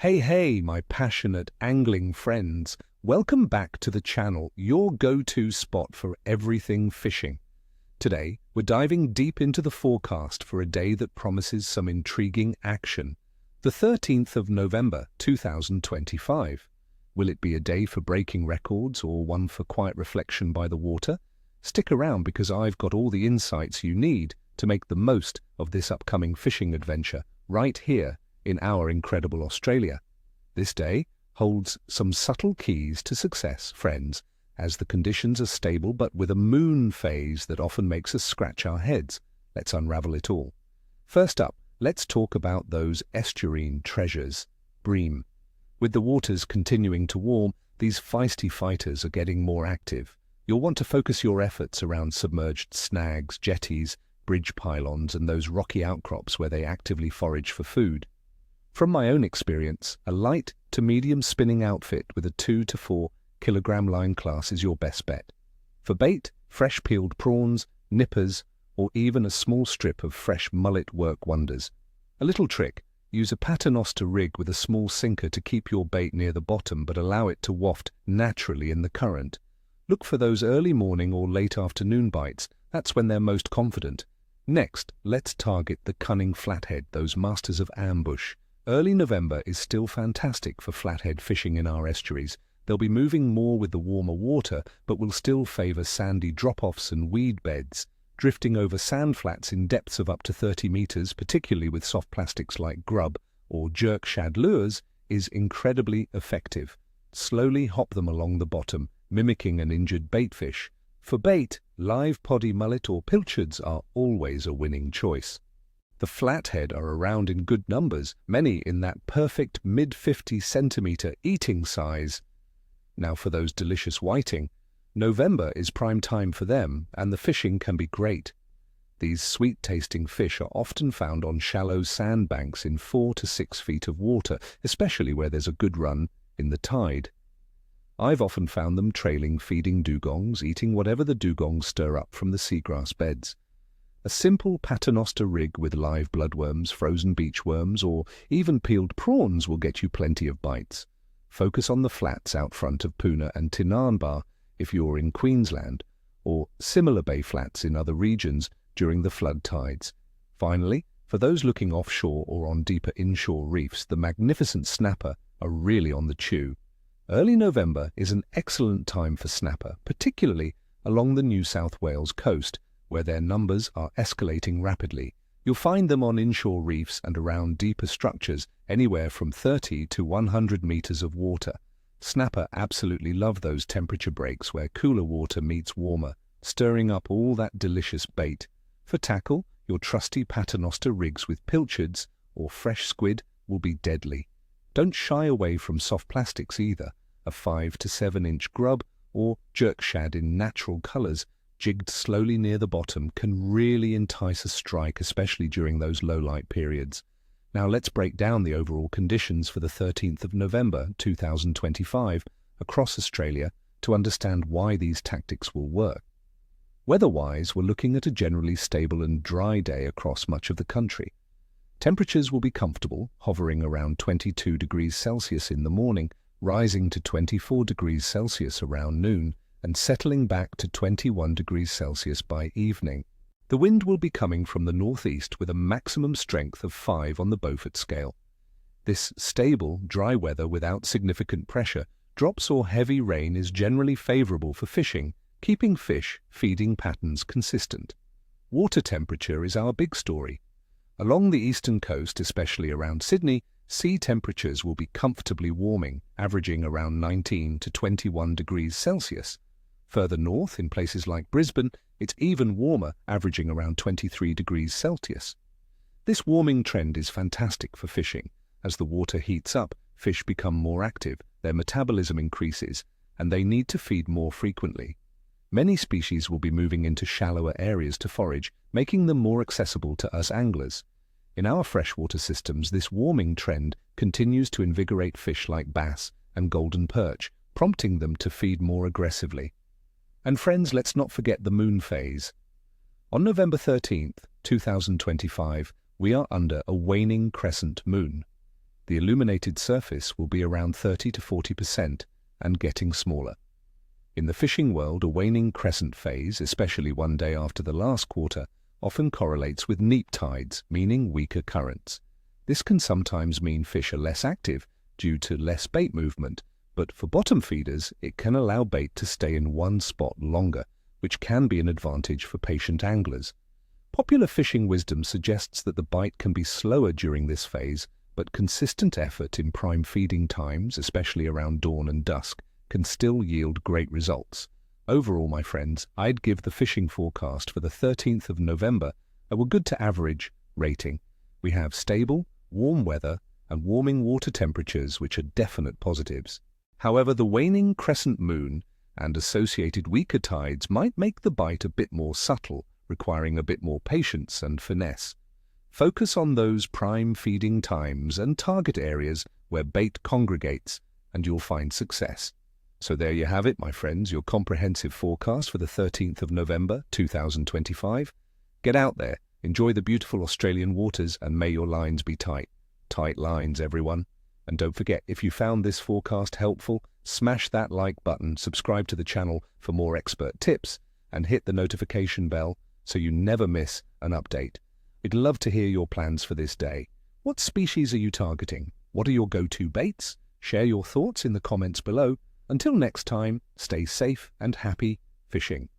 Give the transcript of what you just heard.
Hey, my passionate angling friends. Welcome back to the channel, your go-to spot for everything fishing. Today, we're diving deep into the forecast for a day that promises some intriguing action. The 13th of November, 2025. Will it be a day for breaking records or one for quiet reflection by the water? Stick around because I've got all the insights you need to make the most of this upcoming fishing adventure right here in our incredible Australia. This day holds some subtle keys to success, friends, as the conditions are stable but with a moon phase that often makes us scratch our heads. Let's unravel it all. First up, let's talk about those estuarine treasures, Bream. With the waters continuing to warm, these feisty fighters are getting more active. You'll want to focus your efforts around submerged snags, jetties, bridge pylons, and those rocky outcrops where they actively forage for food. From my own experience, a light to medium spinning outfit with a 2 to 4 kilogram line class is your best bet. For bait, fresh peeled prawns, nippers, or even a small strip of fresh mullet work wonders. A little trick: use a paternoster rig with a small sinker to keep your bait near the bottom but allow it to waft naturally in the current. Look for those early morning or late afternoon bites. That's when they're most confident. Next, let's target the cunning flathead, those masters of ambush. Early November is still fantastic for flathead fishing in our estuaries. They'll be moving more with the warmer water, but will still favor sandy drop-offs and weed beds. Drifting over sand flats in depths of up to 30 meters, particularly with soft plastics like grub or jerk shad lures, is incredibly effective. Slowly hop them along the bottom, mimicking an injured baitfish. For bait, live poddy mullet or pilchards are always a winning choice. The flathead are around in good numbers, many in that perfect mid-50 centimeter eating size. Now for those delicious whiting, November is prime time for them, and the fishing can be great. These sweet-tasting fish are often found on shallow sandbanks in 4 to 6 feet of water, especially where there's a good run in the tide. I've often found them trailing feeding dugongs, eating whatever the dugongs stir up from the seagrass beds. A simple paternoster rig with live bloodworms, frozen beachworms, or even peeled prawns will get you plenty of bites. Focus on the flats out front of Poona and Tinanbar if you're in Queensland, or similar bay flats in other regions during the flood tides. Finally, for those looking offshore or on deeper inshore reefs, the magnificent snapper are really on the chew. Early November is an excellent time for snapper, particularly along the New South Wales coast, where their numbers are escalating rapidly. You'll find them on inshore reefs and around deeper structures, anywhere from 30 to 100 meters of water. Snapper absolutely love those temperature breaks where cooler water meets warmer, stirring up all that delicious bait. For tackle, your trusty paternoster rigs with pilchards or fresh squid will be deadly. Don't shy away from soft plastics either. A 5 to 7 inch grub or jerk shad in natural colors jigged slowly near the bottom can really entice a strike, especially during those low-light periods. Now let's break down the overall conditions for the 13th of November 2025 across Australia to understand why these tactics will work. Weather-wise, we're looking at a generally stable and dry day across much of the country. Temperatures will be comfortable, hovering around 22 degrees Celsius in the morning, rising to 24 degrees Celsius around noon, and settling back to 21 degrees Celsius by evening. The wind will be coming from the northeast with a maximum strength of 5 on the Beaufort scale. This stable, dry weather without significant pressure, drops or heavy rain is generally favorable for fishing, keeping fish feeding patterns consistent. Water temperature is our big story. Along the eastern coast, especially around Sydney, sea temperatures will be comfortably warming, averaging around 19 to 21 degrees Celsius. Further north, in places like Brisbane, it's even warmer, averaging around 23 degrees Celsius. This warming trend is fantastic for fishing. As the water heats up, fish become more active, their metabolism increases, and they need to feed more frequently. Many species will be moving into shallower areas to forage, making them more accessible to us anglers. In our freshwater systems, this warming trend continues to invigorate fish like bass and golden perch, prompting them to feed more aggressively. And friends, let's not forget the moon phase. On November 13th, 2025, we are under a waning crescent moon. The illuminated surface will be around 30 to 40% and getting smaller. In the fishing world, a waning crescent phase, especially one day after the last quarter, often correlates with neap tides, meaning weaker currents. This can sometimes mean fish are less active due to less bait movement, but for bottom feeders, it can allow bait to stay in one spot longer, which can be an advantage for patient anglers. Popular fishing wisdom suggests that the bite can be slower during this phase, but consistent effort in prime feeding times, especially around dawn and dusk, can still yield great results. Overall, my friends, I'd give the fishing forecast for the 13th of November a good to average rating. We have stable, warm weather and warming water temperatures, which are definite positives. However, the waning crescent moon and associated weaker tides might make the bite a bit more subtle, requiring a bit more patience and finesse. Focus on those prime feeding times and target areas where bait congregates, and you'll find success. So there you have it, my friends, your comprehensive forecast for the 13th of November 2025. Get out there, enjoy the beautiful Australian waters, and may your lines be tight. Tight lines, everyone. And don't forget, if you found this forecast helpful, smash that like button, subscribe to the channel for more expert tips, and hit the notification bell so you never miss an update. We'd love to hear your plans for this day. What species are you targeting? What are your go-to baits? Share your thoughts in the comments below. Until next time, stay safe and happy fishing.